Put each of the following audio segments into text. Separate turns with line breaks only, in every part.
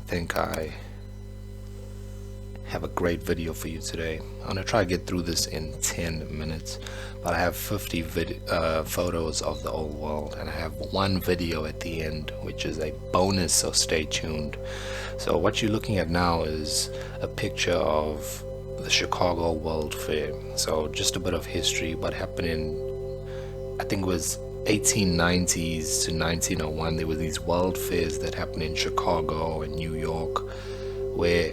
think I have a great video for you today. I'm gonna try to get through this in 10 minutes, but I have 50 photos of the old world, and I have one video at the end which is a bonus, so stay tuned. So what you're looking at now is a picture of the Chicago World Fair. So just a bit of history. What happened in, I think it was 1890s to 1901, there were these world fairs that happened in Chicago and New York, where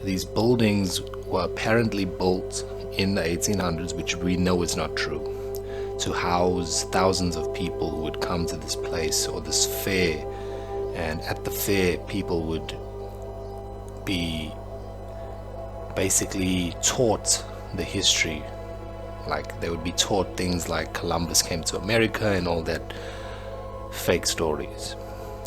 these buildings were apparently built in the 1800s, which we know is not true, to house thousands of people who would come to this place or this fair. And at the fair, people would be basically taught the history. Like, they would be taught things like Columbus came to America and all that fake stories.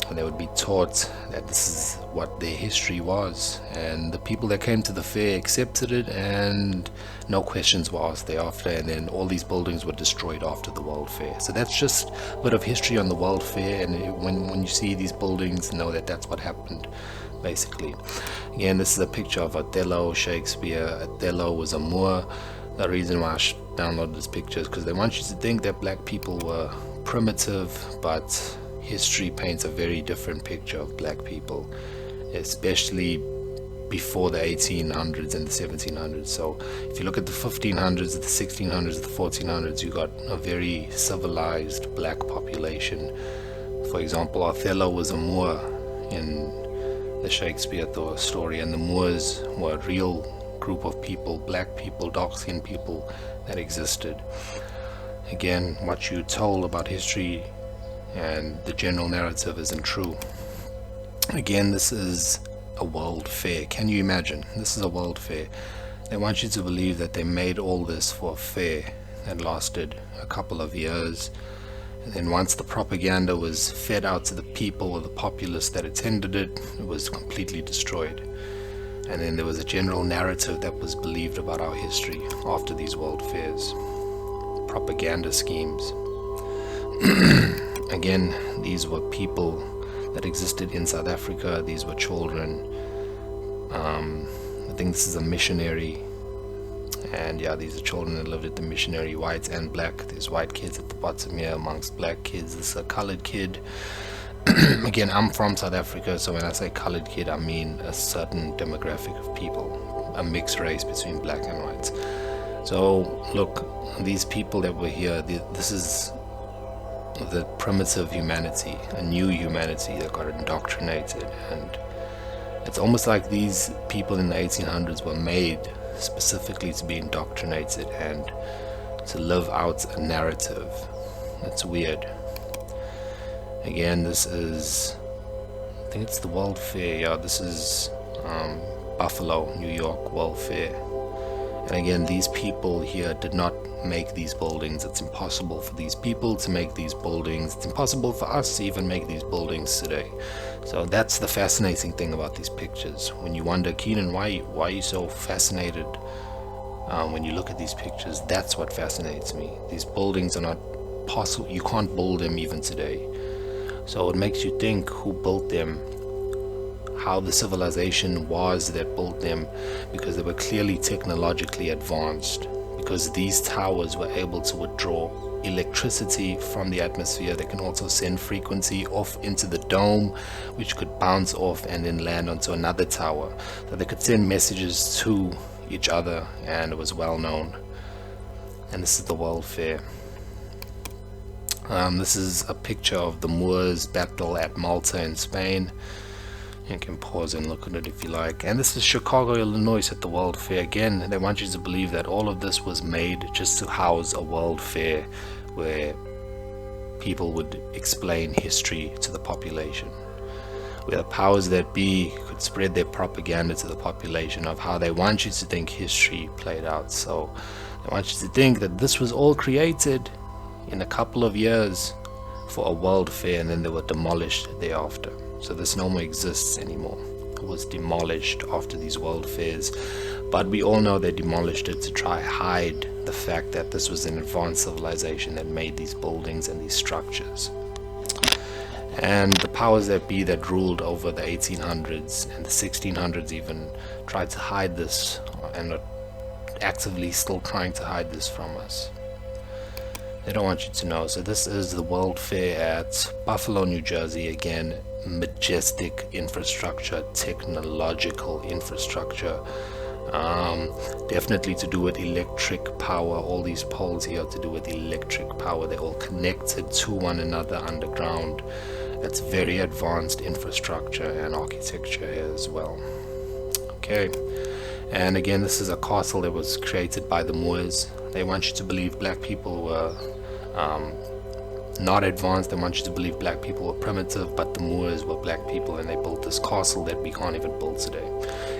And they would be taught that this is what their history was, and the people that came to the fair accepted it, and no questions were asked thereafter. And then all these buildings were destroyed after the World Fair. So that's just a bit of history on the World Fair, and when you see these buildings, know that that's what happened basically. Again, this is a picture of Othello, Shakespeare. Othello was a Moor. The reason why I downloaded this picture is because they want you to think that black people were primitive, but history paints a very different picture of black people, especially before the 1800s and the 1700s. So if you look at the 1500s, the 1600s, the 1400s, you got a very civilized black population. For example, Othello was a Moor in the Shakespeare story, and the Moors were a real group of people, black people, dark-skinned people that existed. Again, what you're told about history and the general narrative isn't true. Again, this is a world fair. Can you imagine? This is a world fair. They want you to believe that they made all this for a fair that lasted a couple of years, and then once the propaganda was fed out to the people or the populace that attended it, it was completely destroyed. And then there was a general narrative that was believed about our history after these world fairs. Propaganda schemes. Again, these were people that existed in South Africa. These were children. I think this is a missionary, and yeah, these are children that lived at the missionary, white and black. There's white kids at the bottom here amongst black kids. This is a colored kid. Again, I'm from South Africa, so when I say colored kid, I mean a certain demographic of people, a mixed race between black and whites. So look, these people that were here, this is the primitive humanity, a new humanity that got indoctrinated. And it's almost like these people in the 1800s were made specifically to be indoctrinated and to live out a narrative. That's weird. Again, this is, I think it's the World Fair. Yeah, this is Buffalo, New York World Fair. And again, these people here did not make these buildings. It's impossible for these people to make these buildings. It's impossible for us to even make these buildings today. So that's the fascinating thing about these pictures. When you wonder, Keenan, why are you so fascinated when you look at these pictures? That's what fascinates me. These buildings are not possible. You can't build them even today. So it makes you think who built them, how the civilization was that built them, because they were clearly technologically advanced, because these towers were able to withdraw electricity from the atmosphere. They can also send frequency off into the dome, which could bounce off and then land onto another tower. So they could send messages to each other, and it was well known. And this is the World Fair. This is a picture of the Moors' battle at Malta in Spain. You can pause and look at it if you like. And this is Chicago, Illinois at the World Fair. Again, they want you to believe that all of this was made just to house a World Fair where people would explain history to the population, where the powers that be could spread their propaganda to the population of how they want you to think history played out. So they want you to think that this was all created in a couple of years for a World Fair, and then they were demolished thereafter. So this no more exists anymore. It was demolished after these world fairs, but we all know they demolished it to try hide the fact that this was an advanced civilization that made these buildings and these structures. And the powers that be that ruled over the 1800s and the 1600s even tried to hide this, and are actively still trying to hide this from us. They don't want you to know. So this is the World Fair at Buffalo, New Jersey. Again, majestic infrastructure, technological infrastructure, definitely to do with electric power. All these poles here are to do with electric power. They're all connected to one another underground. It's very advanced infrastructure and architecture here as well. Okay, and again, this is a castle that was created by the Moors. They want you to believe black people were not advanced. They want you to believe black people were primitive, but the Moors were black people, and they built this castle that we can't even build today.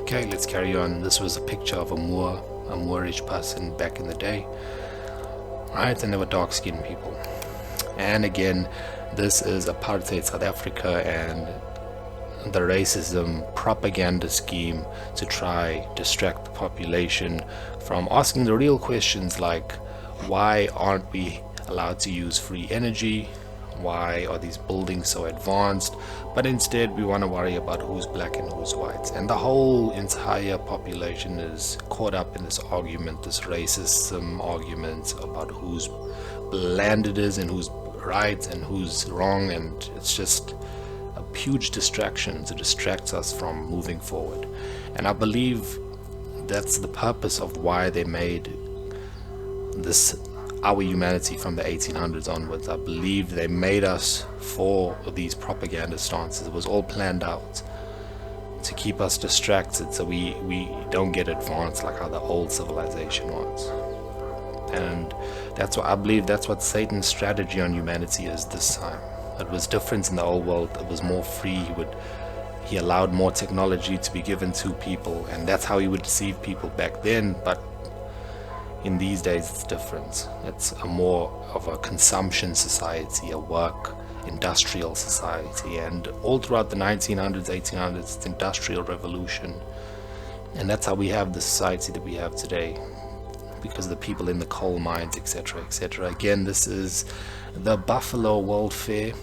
Okay, let's carry on. This was a picture of a Moor, a Moorish person back in the day, right? And they were dark-skinned people. And again, this is apartheid South Africa and the racism propaganda scheme to try distract the population from asking the real questions, like why aren't we allowed to use free energy? Why are these buildings so advanced? But instead we want to worry about who's black and who's white, and the whole entire population is caught up in this argument, this racism argument about whose land it is and who's right and who's wrong, and it's just a huge distraction to distract us from moving forward. And I believe that's the purpose of why they made this our humanity from the 1800s onwards. I believe they made us for these propaganda stances. It was all planned out to keep us distracted so we don't get advanced like how the old civilization was. And that's what I believe, that's what Satan's strategy on humanity is this time. It was different in the old world. It was more free. He allowed more technology to be given to people, and that's how he would deceive people back then. But in these days it's different. It's a more of a consumption society, a work industrial society, and all throughout the 1900s, 1800s, it's industrial revolution. And that's how we have the society that we have today, because of the people in the coal mines, etc., etc. Again, this is the Buffalo World Fair,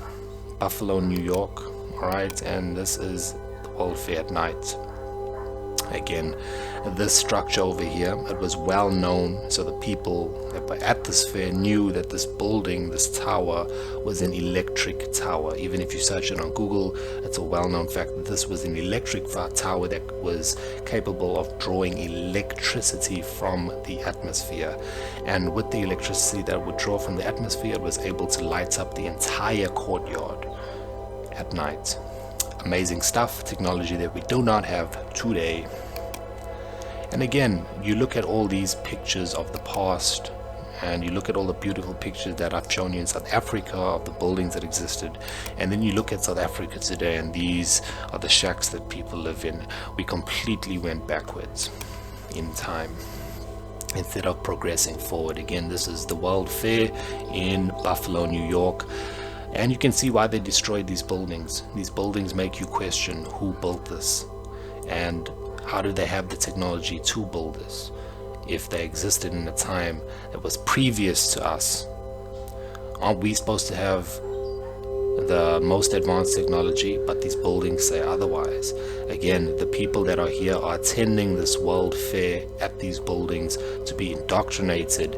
Buffalo, New York. All right, and this is the World Fair at night. Again, this structure over here, it was well known, so the people that were at this fair knew that this building, this tower, was an electric tower. Even if you search it on Google, it's a well-known fact that this was an electric tower that was capable of drawing electricity from the atmosphere. And with the electricity that would draw from the atmosphere, it was able to light up the entire courtyard at night. Amazing stuff, technology that we do not have today. And again, you look at all these pictures of the past, and you look at all the beautiful pictures that I've shown you in South Africa of the buildings that existed, and then you look at South Africa today, and these are the shacks that people live in. We completely went backwards in time instead of progressing forward. Again, this is the World Fair in Buffalo, New York. And you can see why they destroyed these buildings. These buildings make you question who built this, and how did they have the technology to build this if they existed in a time that was previous to us. Aren't we supposed to have the most advanced technology, but these buildings say otherwise? Again, the people that are here are attending this World Fair at these buildings to be indoctrinated,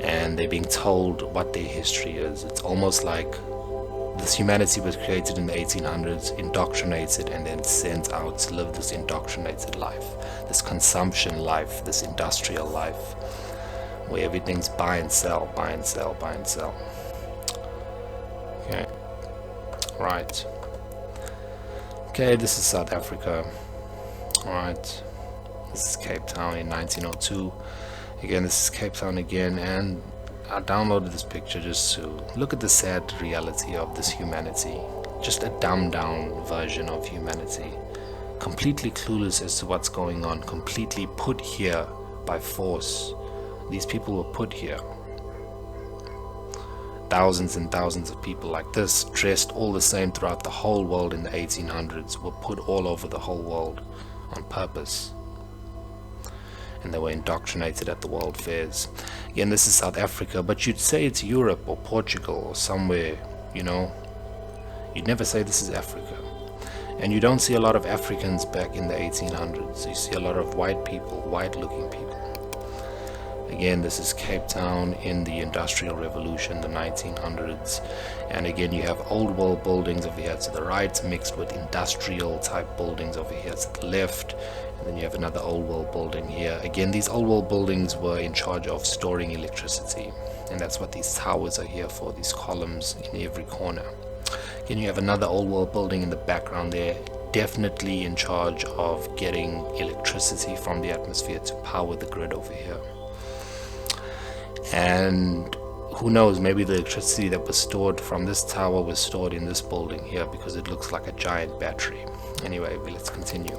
and they're being told what their history is. It's almost like this humanity was created in the 1800s, indoctrinated, and then sent out to live this indoctrinated life, this consumption life, this industrial life, where everything's buy and sell, buy and sell, buy and sell. Okay, right. Okay, this is South Africa. Alright, this is Cape Town in 1902. Again, this is Cape Town again, and I downloaded this picture just to look at the sad reality of this humanity. Just a dumbed down version of humanity. Completely clueless as to what's going on. Completely put here by force. These people were put here. Thousands and thousands of people like this, dressed all the same throughout the whole world in the 1800s, were put all over the whole world on purpose. And they were indoctrinated at the world fairs. Again, this is South Africa, but you'd say it's Europe or Portugal or somewhere, you know, You'd never say this is Africa. And you don't see a lot of Africans back in the 1800s. You see a lot of white people, white-looking people. Again, this is Cape Town in the Industrial Revolution, the 1900s. And again, you have old world buildings over here to the right, mixed with industrial type buildings over here to the left. And then you have another old world building here. Again, these old world buildings were in charge of storing electricity. And that's what these towers are here for, these columns in every corner. Again, you have another old world building in the background there, definitely in charge of getting electricity from the atmosphere to power the grid over here. And who knows, maybe the electricity that was stored from this tower was stored in this building here, because it looks like a giant battery. Anyway, let's continue.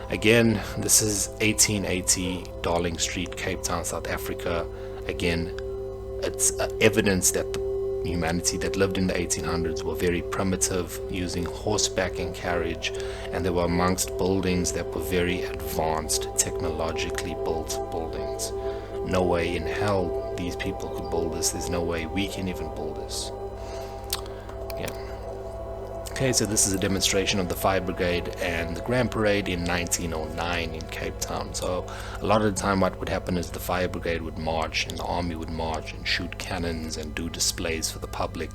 Again, this is 1880 Darling Street, Cape Town, South Africa. Again, it's evidence that the humanity that lived in the 1800s were very primitive, using horseback and carriage, and they were amongst buildings that were very advanced, technologically built buildings. No way in hell these people could build this. There's no way we can even build this. Yeah. Okay, so this is a demonstration of the Fire Brigade and the Grand Parade in 1909 in Cape Town. So a lot of the time what would happen is the Fire Brigade would march and the army would march and shoot cannons and do displays for the public,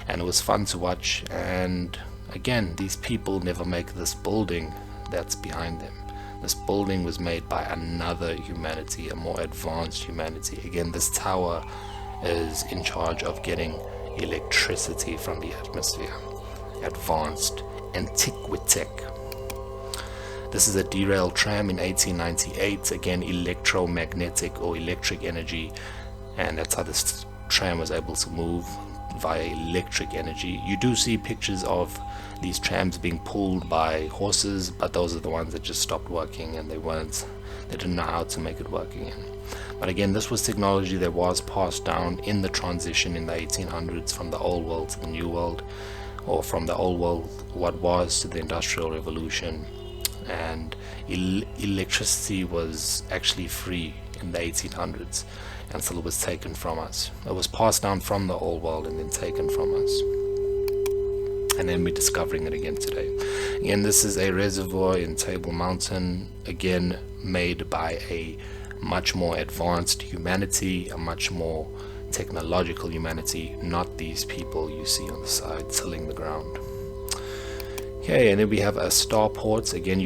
and it was fun to watch. And again, these people never make this building that's behind them. This building was made by another humanity, a more advanced humanity. Again, this tower is in charge of getting electricity from the atmosphere. Advanced antiquitech. This is a derailed tram in 1898. Again, electromagnetic or electric energy, and that's how this tram was able to move, via electric energy. You do see pictures of these trams being pulled by horses, but those are the ones that just stopped working, and they didn't know how to make it work again. But again, this was technology that was passed down in the transition in the 1800s from the old world to the new world, or from the old world, what was, to the Industrial Revolution. And electricity was actually free in the 1800s until it was taken from us. It was passed down from the old world and then taken from us, and then we're discovering it again today. Again, this is a reservoir in Table Mountain, again made by a much more advanced humanity, a much more technological humanity, not these people you see on the side tilling the ground. Okay, and then we have a starports. Again,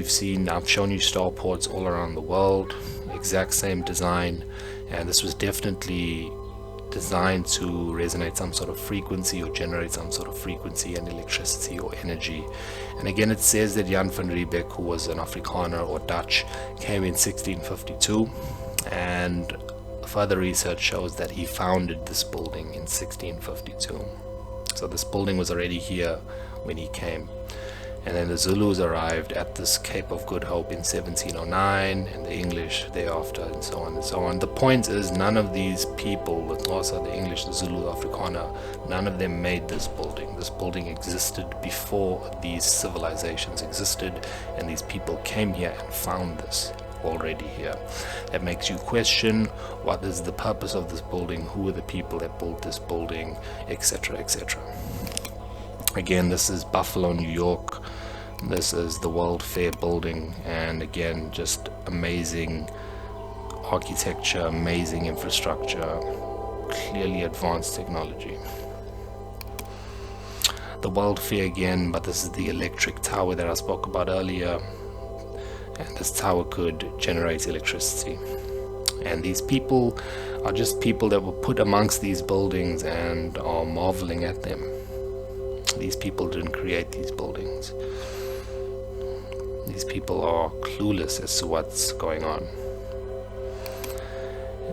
I've shown you starports all around the world, exact same design, and this was definitely designed to resonate some sort of frequency or generate some sort of frequency and electricity or energy. And again, it says that Jan van Riebeeck, who was an Afrikaner or Dutch, came in 1652, and further research shows that he founded this building in 1652. So this building was already here when he came. And then the Zulus arrived at this Cape of Good Hope in 1709, and the English thereafter, and so on and so on. The point is, none of these people, the Xhosa, the English, the Zulu, the Afrikaner, none of them made this building. This building existed before these civilizations existed, and these people came here and found this already here. That makes you question, what is the purpose of this building, who are the people that built this building, etc., etc. Again, this is Buffalo, New York. This is the World Fair building, and again, just amazing architecture, amazing infrastructure, clearly advanced technology. The World Fair again, but this is the electric tower that I spoke about earlier, and this tower could generate electricity. And these people are just people that were put amongst these buildings and are marveling at them. These people didn't create these buildings. These people are clueless as to what's going on.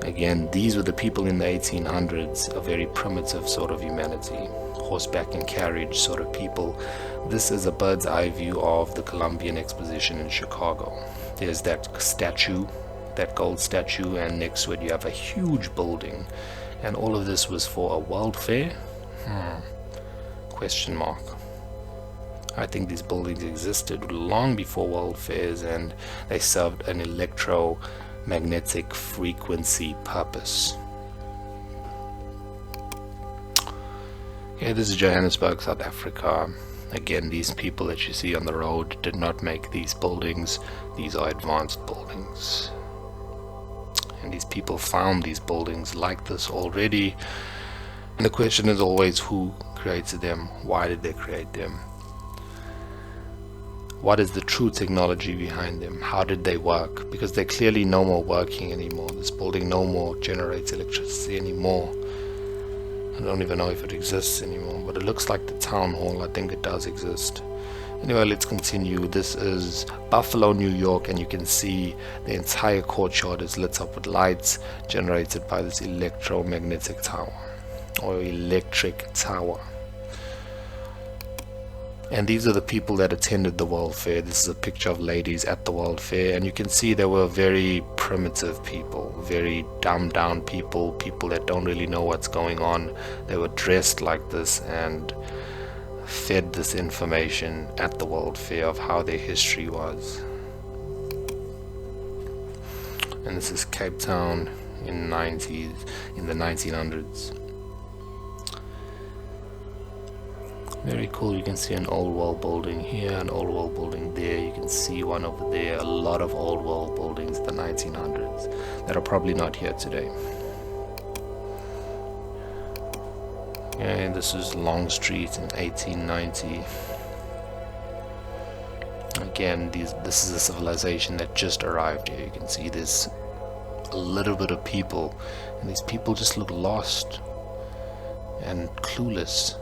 Again, these were the people in the 1800s, a very primitive sort of humanity, horseback and carriage sort of people. This is a bird's eye view of the Columbian Exposition in Chicago. There's that statue, that gold statue, and next to it you have a huge building. And all of this was for a World Fair? Question mark. I think these buildings existed long before world fairs, and they served an electromagnetic frequency purpose. Okay, this is Johannesburg, South Africa. Again, these people that you see on the road did not make these buildings. These are advanced buildings. And these people found these buildings like this already. And the question is always, who created them? Why did they create them? What is the true technology behind them? How did they work? Because they're clearly no more working anymore. This building no more generates electricity anymore. I don't even know if it exists anymore, but it looks like the town hall. I think it does exist. Anyway, let's continue. This is Buffalo, New York, and you can see the entire courtyard is lit up with lights generated by this electromagnetic tower or electric tower. And these are the people that attended the World Fair. This is a picture of ladies at the World Fair, and you can see they were very primitive people, very dumbed down people, people that don't really know what's going on. They were dressed like this and fed this information at the World Fair of how their history was. And this is Cape Town in the 1900s. Very cool. You can see an old wall building here, an old wall building there. You can see one over there. A lot of old wall buildings in the 1900s that are probably not here today. And this is Long Street in 1890. Again, this is a civilization that just arrived here. You can see there's a little bit of people, and these people just look lost and clueless.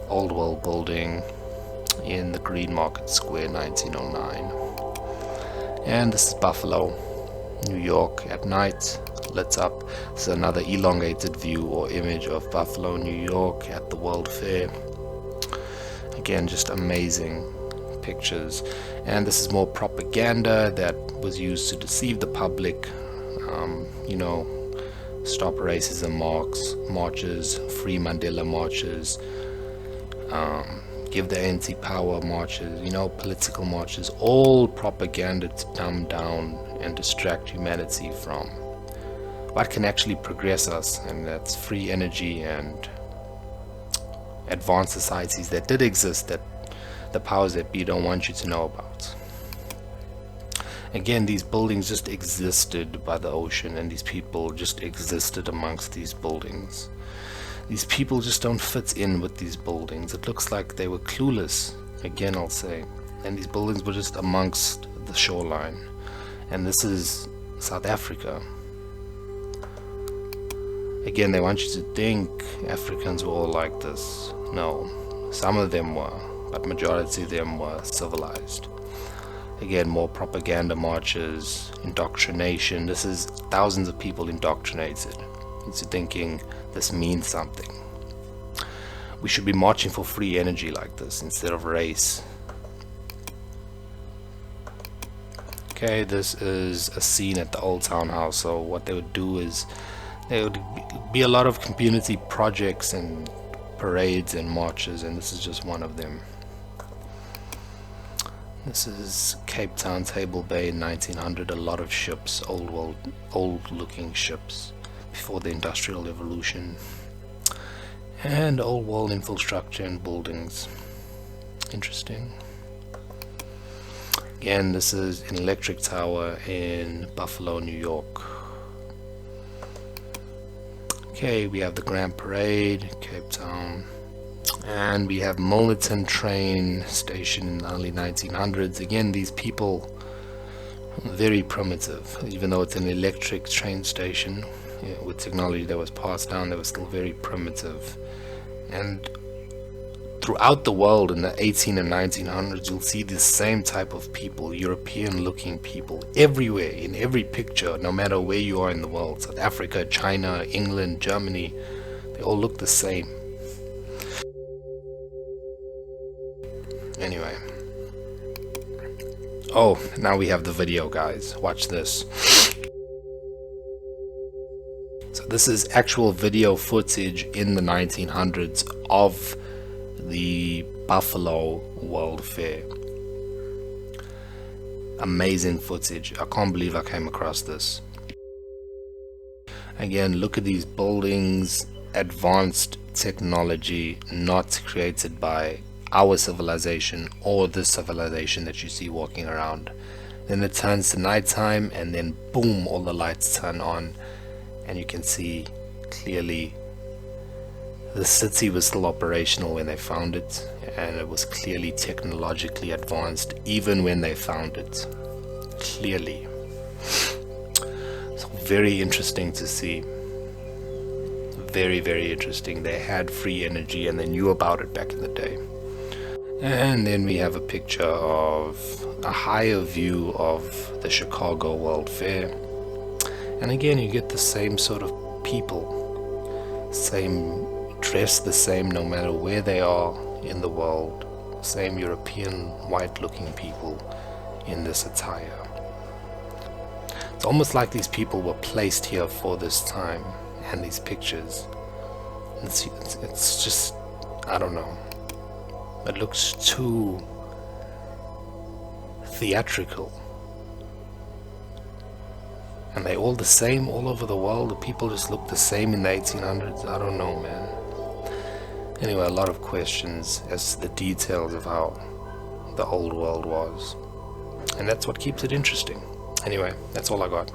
Old wall building in the Green Market Square, 1909. And this is Buffalo, New York at night, lit up. This is another elongated view or image of Buffalo, New York at the World Fair. Again, just amazing pictures. And this is more propaganda that was used to deceive the public. You know, stop racism marches, free Mandela marches, give the anti-power marches, you know, political marches, all propaganda to dumb down and distract humanity from what can actually progress us, and that's free energy and advanced societies that did exist that the powers that be don't want you to know about. Again, these buildings just existed by the ocean, and these people just existed amongst these buildings. These people just don't fit in with these buildings. It looks like they were clueless, again I'll say, and these buildings were just amongst the shoreline. And this is South Africa. Again, they want you to think Africans were all like this. No, some of them were, but majority of them were civilized. Again, more propaganda marches, indoctrination. This is thousands of people indoctrinated into thinking this means something. We should be marching for free energy like this instead of race. Okay, this is a scene at the old townhouse. So what they would do is there would be a lot of community projects and parades and marches, and this is just one of them. This is Cape Town, Table Bay in 1900. A lot of ships, old looking ships before the Industrial Revolution, and old wall infrastructure and buildings. Interesting. Again, this is an electric tower in Buffalo, New York. Okay, we have the Grand Parade, Cape Town, and we have Milnerton train station in the early 1900s. Again, these people, very primitive. Even though it's an electric train station, with technology that was passed down, they were still very primitive. And throughout the world in the 18 and 1900s, you'll see this same type of people, European looking people, everywhere, in every picture, no matter where you are in the world. South Africa, China, England, Germany, they all look the same. Anyway. Oh, now we have the video, guys. Watch this. So this is actual video footage in the 1900s of the Buffalo World Fair. Amazing footage. I can't believe I came across this. Again, look at these buildings, advanced technology not created by our civilization or this civilization that you see walking around. Then it turns to nighttime, and then boom, all the lights turn on, and you can see clearly the city was still operational when they found it, and it was clearly technologically advanced even when they found it. Clearly. So very interesting to see. Very, very interesting. They had free energy and they knew about it back in the day. And then we have a picture of a higher view of the Chicago World Fair. And again, you get the same sort of people, same dress the same no matter where they are in the world, same European white looking people in this attire. It's almost like these people were placed here for this time, and these pictures, it's just, I don't know, it looks too theatrical. And they all the same all over the world. The people just look the same in the 1800s. I don't know, man. Anyway, a lot of questions as to the details of how the old world was. And that's what keeps it interesting. Anyway, that's all I got.